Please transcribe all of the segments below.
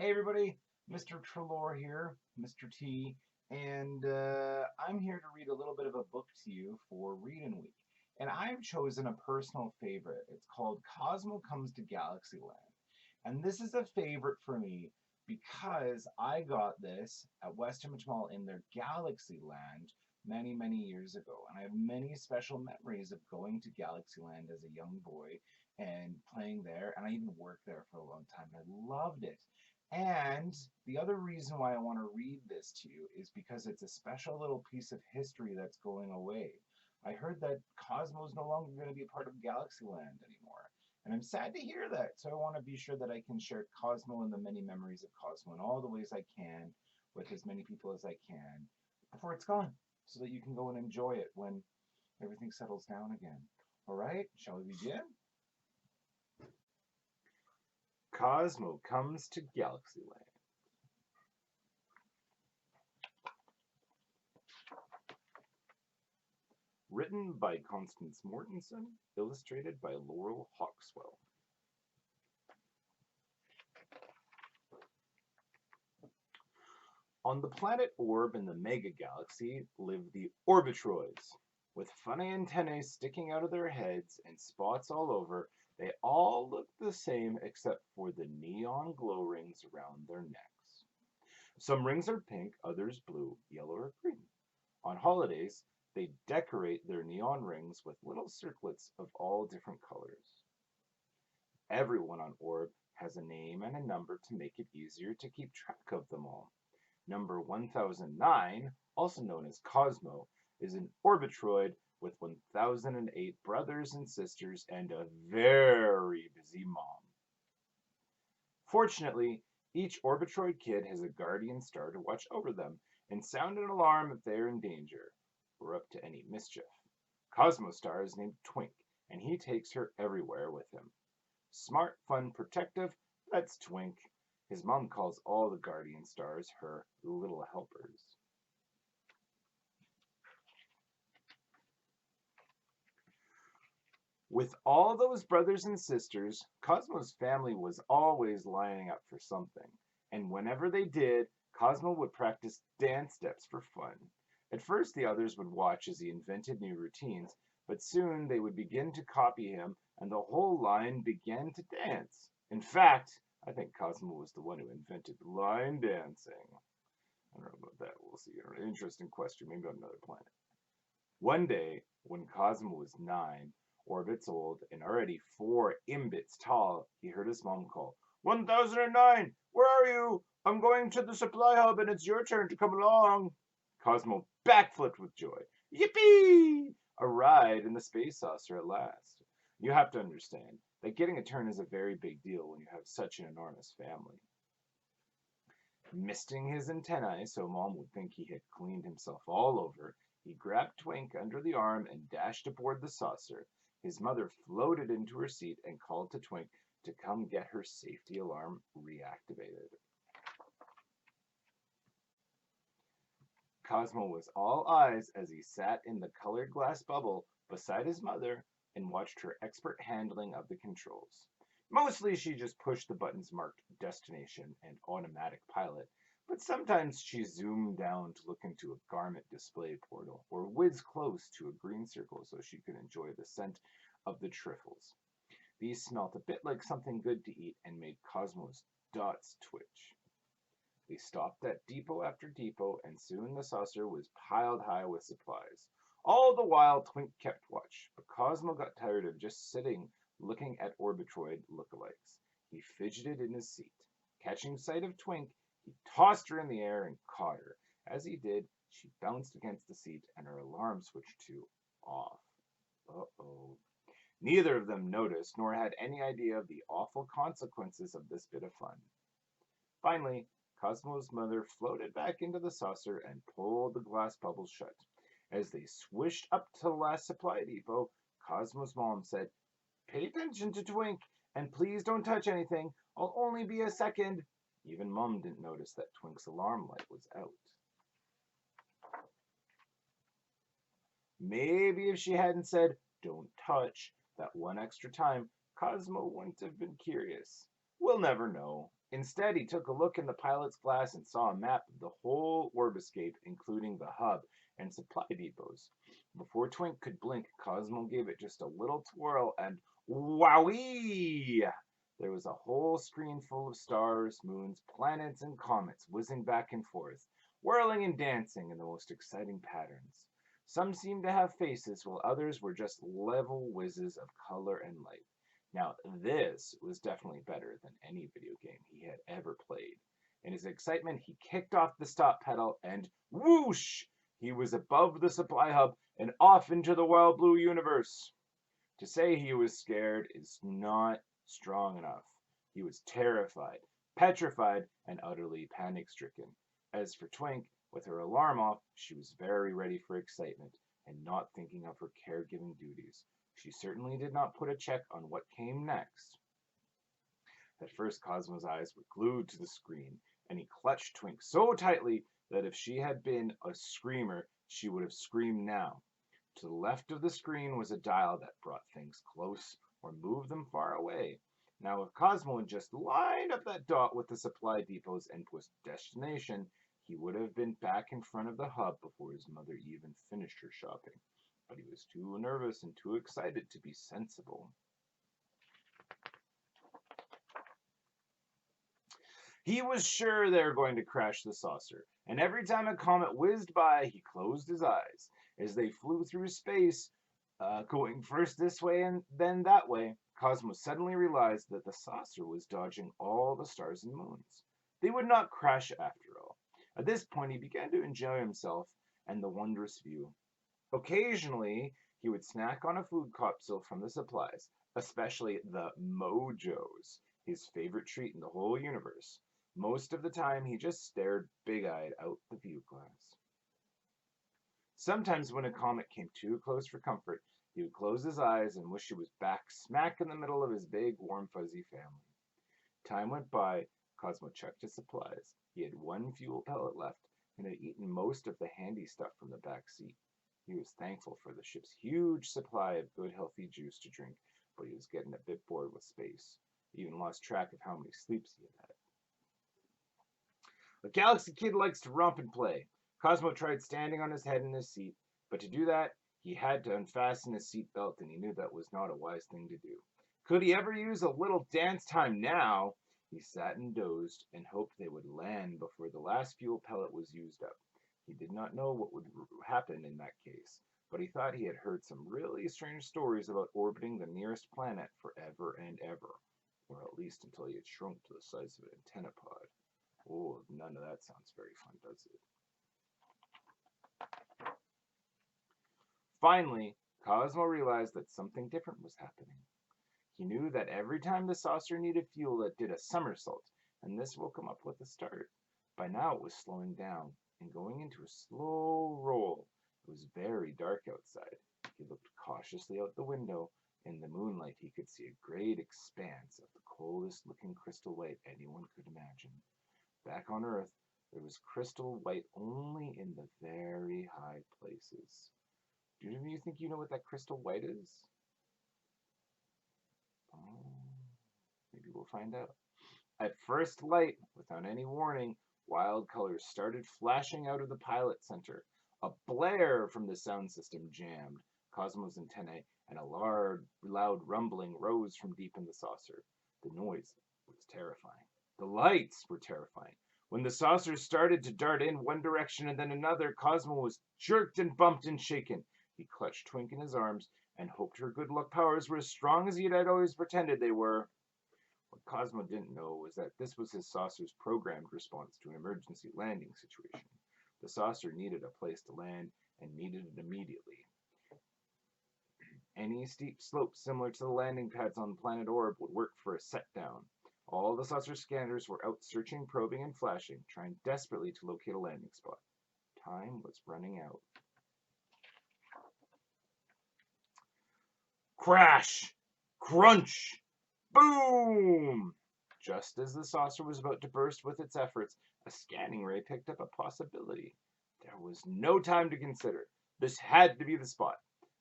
Hey everybody, Mr. Trelaw here, Mr. T, and I'm here to read a little bit of a book to you for Reading Week. And I've chosen a personal favorite. It's called Cosmo Comes to Galaxyland. And this is a favorite for me because I got this at Western Mall in their Galaxyland many, many years ago. And I have many special memories of going to Galaxyland as a young boy and playing there. And I even worked there for a long time. I loved it. And the other reason why I want to read this to you is because it's a special little piece of history that's going away. I heard that Cosmo is no longer going to be a part of Galaxyland anymore. And I'm sad to hear that. So I want to be sure that I can share Cosmo and the many memories of Cosmo in all the ways I can with as many people as I can before it's gone so that you can go and enjoy it when everything settles down again. All right, shall we begin? Cosmo Comes to Galaxyland. Written by Constance Mortenson, illustrated by Laurél Hawkswell. On the planet Orb in the Mega Galaxy live the Orbitroids. With funny antennae sticking out of their heads and spots all over, they all look the same except for the neon glow rings around their necks. Some rings are pink, others blue, yellow, or green. On holidays, they decorate their neon rings with little circlets of all different colors. Everyone on Orb has a name and a number to make it easier to keep track of them all. Number 1009, also known as Cosmo, is an Orbitroid with 1008 brothers and sisters and a very busy mom. Fortunately, each Orbitroid kid has a guardian star to watch over them and sound an alarm if they are in danger or up to any mischief. Cosmo's star is named Twink, and he takes her everywhere with him. Smart, fun, protective, that's Twink. His mom calls all the guardian stars her little helpers. With all those brothers and sisters, Cosmo's family was always lining up for something, and whenever they did, Cosmo would practice dance steps for fun. At first, the others would watch as he invented new routines, but soon they would begin to copy him, and the whole line began to dance. In fact, I think Cosmo was the one who invented line dancing. I don't know about that. We'll see. An interesting question, maybe on another planet. One day, when Cosmo was 9 orbits old and already 4 imbits tall, he heard his mom call, 1009, where are you? I'm going to the supply hub and it's your turn to come along. Cosmo backflipped with joy. Yippee! A ride in the space saucer at last. You have to understand that getting a turn is a very big deal when you have such an enormous family. Misting his antennae so Mom would think he had cleaned himself all over, he grabbed Twink under the arm and dashed aboard the saucer. His mother floated into her seat and called to Twink to come get her safety alarm reactivated. Cosmo was all eyes as he sat in the colored glass bubble beside his mother and watched her expert handling of the controls. Mostly she just pushed the buttons marked destination and automatic pilot, but sometimes she zoomed down to look into a garment display portal or whizzed close to a green circle so she could enjoy the scent of the trifles. These smelt a bit like something good to eat and made Cosmo's dots twitch. They stopped at depot after depot, and soon the saucer was piled high with supplies. All the while, Twink kept watch, but Cosmo got tired of just sitting looking at Orbitroid lookalikes. He fidgeted in his seat. Catching sight of Twink, he tossed her in the air and caught her. As he did, she bounced against the seat, and her alarm switched to off. Uh-oh. Neither of them noticed, nor had any idea of the awful consequences of this bit of fun. Finally, Cosmo's mother floated back into the saucer and pulled the glass bubbles shut. As they swished up to the last supply depot, Cosmo's mom said, "Pay attention to Twink, and please don't touch anything. I'll only be a second." Even Mom didn't notice that Twink's alarm light was out. Maybe if she hadn't said, "Don't touch," that one extra time, Cosmo wouldn't have been curious. We'll never know. Instead, he took a look in the pilot's glass and saw a map of the whole orb escape, including the hub and supply depots. Before Twink could blink, Cosmo gave it just a little twirl and wowee! There was a whole screen full of stars, moons, planets, and comets whizzing back and forth, whirling and dancing in the most exciting patterns. Some seemed to have faces, while others were just level whizzes of color and light. Now, this was definitely better than any video game he had ever played. In his excitement, he kicked off the stop pedal and whoosh! He was above the supply hub and off into the wild blue universe. To say he was scared is not strong enough. He was terrified, petrified, and utterly panic-stricken. As for Twink, with her alarm off, she was very ready for excitement and not thinking of her caregiving duties. She certainly did not put a check on what came next. At first, Cosmo's eyes were glued to the screen, and he clutched Twink so tightly that if she had been a screamer, she would have screamed now. To the left of the screen was a dial that brought things close or moved them far away. Now, if Cosmo had just lined up that dot with the supply depots and pushed destination, he would have been back in front of the hub before his mother even finished her shopping. But he was too nervous and too excited to be sensible. He was sure they were going to crash the saucer, and every time a comet whizzed by, he closed his eyes. As they flew through space, going first this way and then that way, Cosmo suddenly realized that the saucer was dodging all the stars and moons. They would not crash after all. At this point, he began to enjoy himself and the wondrous view. Occasionally, he would snack on a food capsule from the supplies, especially the Mojos, his favorite treat in the whole universe. Most of the time, he just stared big-eyed out the view glass. Sometimes when a comet came too close for comfort, he would close his eyes and wish he was back smack in the middle of his big, warm, fuzzy family. Time went by. Cosmo checked his supplies. He had one fuel pellet left and had eaten most of the handy stuff from the back seat. He was thankful for the ship's huge supply of good, healthy juice to drink, but he was getting a bit bored with space. He even lost track of how many sleeps he had had. A Galaxy kid likes to romp and play. Cosmo tried standing on his head in his seat, but to do that, he had to unfasten his seat belt, and he knew that was not a wise thing to do. Could he ever use a little dance time now? He sat and dozed and hoped they would land before the last fuel pellet was used up. He did not know what would happen in that case, but he thought he had heard some really strange stories about orbiting the nearest planet forever and ever, or at least until he had shrunk to the size of an antenna pod. Oh, none of that sounds very fun, does it? Finally, Cosmo realized that something different was happening. He knew that every time the saucer needed fuel, it did a somersault, and this woke him up with a start. By now, it was slowing down and going into a slow roll. It was very dark outside. He looked cautiously out the window. In the moonlight, he could see a great expanse of the coldest-looking crystal white anyone could imagine. Back on Earth, there was crystal white only in the very high places. Do you think you know what that crystal white is? Maybe we'll find out. At first light, without any warning, wild colors started flashing out of the pilot center. A blare from the sound system jammed Cosmo's antennae, and a loud rumbling rose from deep in the saucer. The noise was terrifying. The lights were terrifying. When the saucer started to dart in one direction and then another, Cosmo was jerked and bumped and shaken. He clutched Twink in his arms and hoped her good luck powers were as strong as he had always pretended they were. What Cosmo didn't know was that this was his saucer's programmed response to an emergency landing situation. The saucer needed a place to land and needed it immediately. Any steep slope similar to the landing pads on planet Orb would work for a set-down. All the saucer scanners were out searching, probing, and flashing, trying desperately to locate a landing spot. Time was running out. Crash! Crunch! Boom! Just as the saucer was about to burst with its efforts, a scanning ray picked up a possibility. There was no time to consider. This had to be the spot.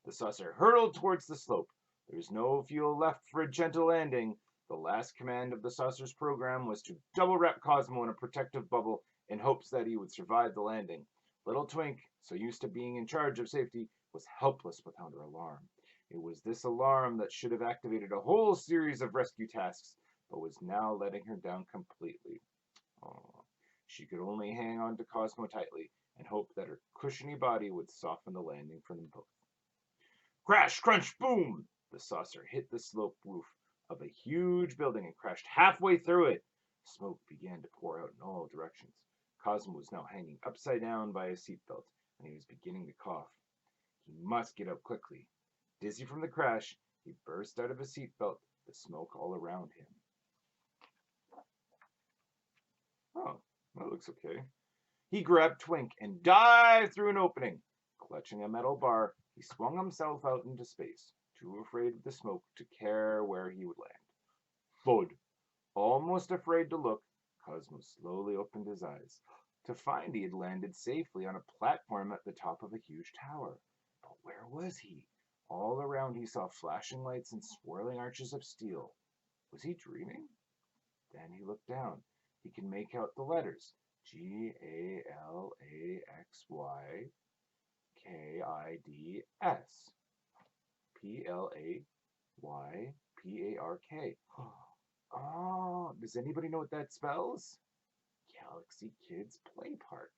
The saucer hurtled towards the slope. There was no fuel left for a gentle landing. The last command of the saucer's program was to double wrap Cosmo in a protective bubble in hopes that he would survive the landing. Little Twink, so used to being in charge of safety, was helpless without her alarm. It was this alarm that should have activated a whole series of rescue tasks, but was now letting her down completely. Oh, she could only hang on to Cosmo tightly and hope that her cushiony body would soften the landing for them both. Crash, crunch, boom! The saucer hit the slope roof of a huge building and crashed halfway through it. Smoke began to pour out in all directions. Cosmo was now hanging upside down by his seatbelt, and he was beginning to cough. He must get up quickly. Dizzy from the crash, he burst out of his seatbelt, the smoke all around him. Oh, that looks okay. He grabbed Twink and dived through an opening. Clutching a metal bar, he swung himself out into space, too afraid of the smoke to care where he would land. Thud! Almost afraid to look, Cosmo slowly opened his eyes to find he had landed safely on a platform at the top of a huge tower. But where was he? All around he saw flashing lights and swirling arches of steel. Was he dreaming? Then he looked down. He could make out the letters Galaxyd's. Playpark. Oh, does anybody know what that spells? Galaxy Kids Play Park.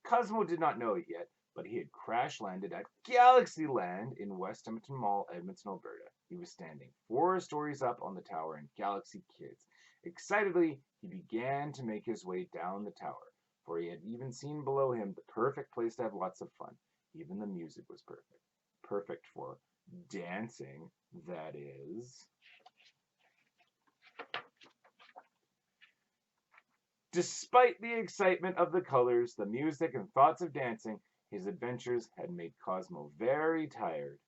Cosmo did not know it yet, but he had crash landed at Galaxyland in West Edmonton Mall, Edmonton, Alberta. He was standing 4 stories up on the tower in Galaxy Kids. Excitedly, he began to make his way down the tower, for he had even seen below him the perfect place to have lots of fun. Even the music was perfect. Perfect for dancing, that is. Despite the excitement of the colors, the music, and thoughts of dancing, his adventures had made Cosmo very tired.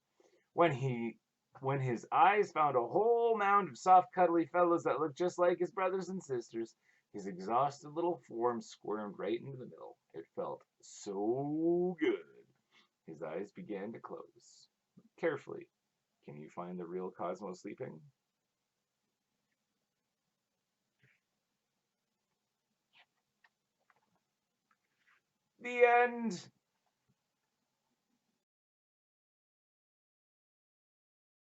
When his eyes found a whole mound of soft, cuddly fellows that looked just like his brothers and sisters, his exhausted little form squirmed right into the middle. It felt so good. His eyes began to close. Carefully, can you find the real Cosmo sleeping? The end.